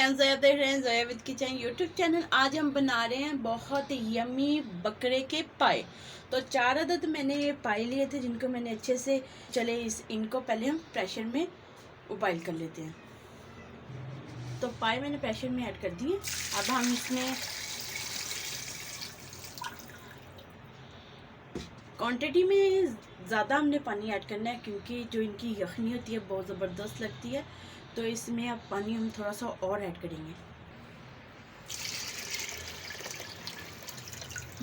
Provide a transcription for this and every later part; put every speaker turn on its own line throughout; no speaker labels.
Friends, देख रहे हैं Zoya with kitchen YouTube channel. आज हम बना रहे हैं बहुत यम्मी बकरे के पाए। तो 4 अदद मैंने पाए लिए थे जिनको मैंने अच्छे से इनको पहले हम प्रेशर में उबाइल कर लेते हैं। तो पाए मैंने प्रेशर में ऐड कर दिए। अब हम इसमें क्वांटिटी में ज़्यादा हमने पानी ऐड करना है क्योंकि जो इनकी यखनी होती है बहुत ज़बरदस्त लगती है। तो इसमें अब पानी हम थोड़ा सा और ऐड करेंगे।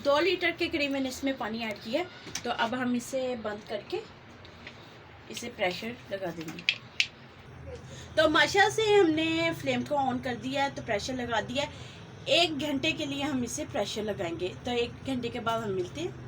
2 लीटर के करीब मैंने इसमें पानी ऐड किया। तो अब हम इसे बंद करके इसे प्रेशर लगा देंगे। तो माशा से हमने फ्लेम को ऑन कर दिया है, तो प्रेशर लगा दिया है। 1 घंटे के लिए हम इसे प्रेशर लगाएंगे। तो 1 घंटे के बाद हम मिलते हैं।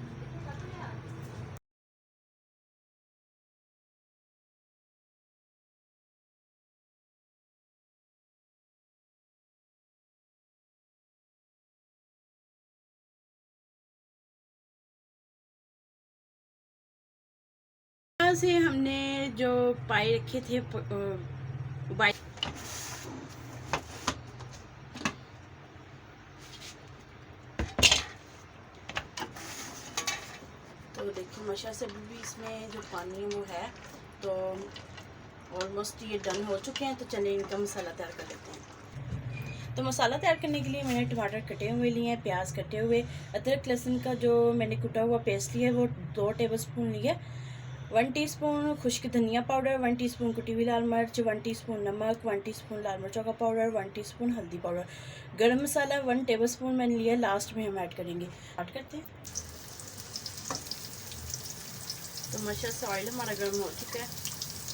से हमने जो पाए रखे थे उबाल, तो देखिए माशा से भी इसमें जो पानी है वो है। तो ऑलमोस्ट ये डन हो चुके हैं। तो चलिए इनका मसाला तैयार कर लेते हैं। तो मसाला तैयार करने के लिए मैंने टमाटर कटे हुए लिए हैं, प्याज कटे हुए, अदरक लहसुन का जो मैंने कुटा हुआ पेस्ट लिया है वो 2 टेबलस्पून लिया, 1 टीस्पून खुश्क धनिया पाउडर, 1 टीस्पून कुटी हुई लाल मिर्च, 1 टीस्पून नमक, 1 टीस्पून लाल मिर्चों का पाउडर, 1 टीस्पून हल्दी पाउडर, गरम मसाला 1 टेबलस्पून मैंने लिया, लास्ट में हम ऐड करेंगे। स्टार्ट करते हैं। तो माशा से ऑयल हमारा गर्म हो चुका है।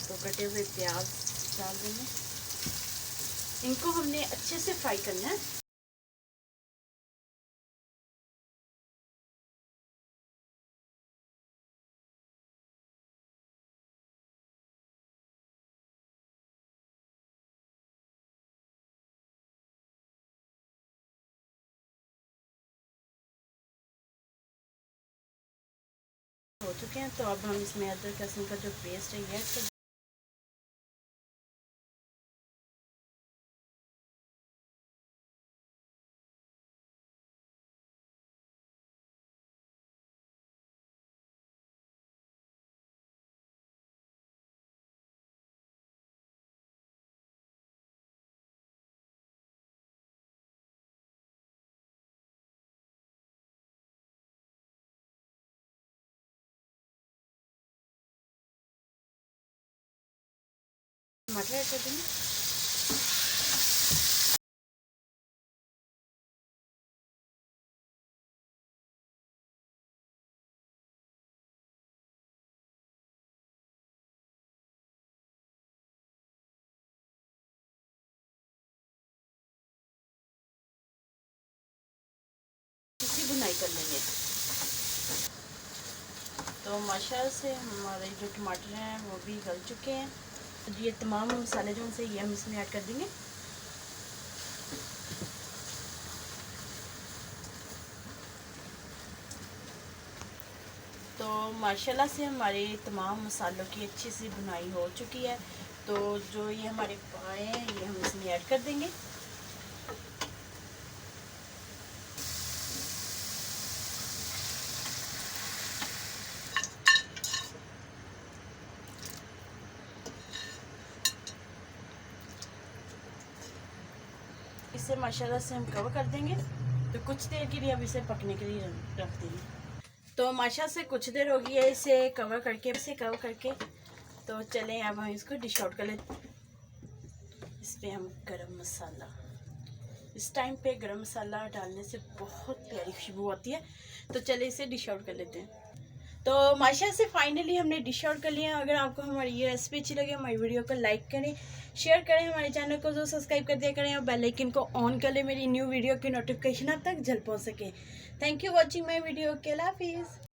तो कटे हुए प्याज डाल देंगे। इनको हमने अच्छे से फ्राई करना है। हो चुके हैं। तो अब हम इसमें अदरक लहसुन का जो पेस्ट है ये टमाटर ऐड कर देंगे। इसकी भुनाई कर लेंगे। तो माशा से हमारे जो टमाटर हैं वो भी गल चुके हैं। तो ये तमाम मसाले जो से ये हम इसमें ऐड कर देंगे। तो माशाल्लाह से हमारे तमाम मसालों की अच्छी सी भुनाई हो चुकी है। तो जो ये हमारे पाए हैं ये हम इसमें ऐड कर देंगे। इसे माशाल्लाह से हम कवर कर देंगे। तो कुछ देर के लिए अब इसे पकने के लिए रख देंगे। तो माशा से कुछ देर हो गई है इसे कवर करके। तो चलें अब हम इसको डिश आउट कर लेते हैं। इस पर हम गरम मसाला, इस टाइम पे गरम मसाला डालने से बहुत प्यारी खुशबू आती है। तो चले इसे डिश आउट कर लेते हैं। तो माशा से फाइनली हमने डिश आउट कर लिया। अगर आपको हमारी ये रेसिपी अच्छी लगे हमारी वीडियो को लाइक करें, शेयर करें, हमारे चैनल को जो सब्सक्राइब कर दिया करें और बेल आइकन को ऑन कर लें, मेरी न्यू वीडियो की नोटिफिकेशन आप तक जल्द पहुंच सके। Thank you watching my video. के अल्लाह हाफिज़।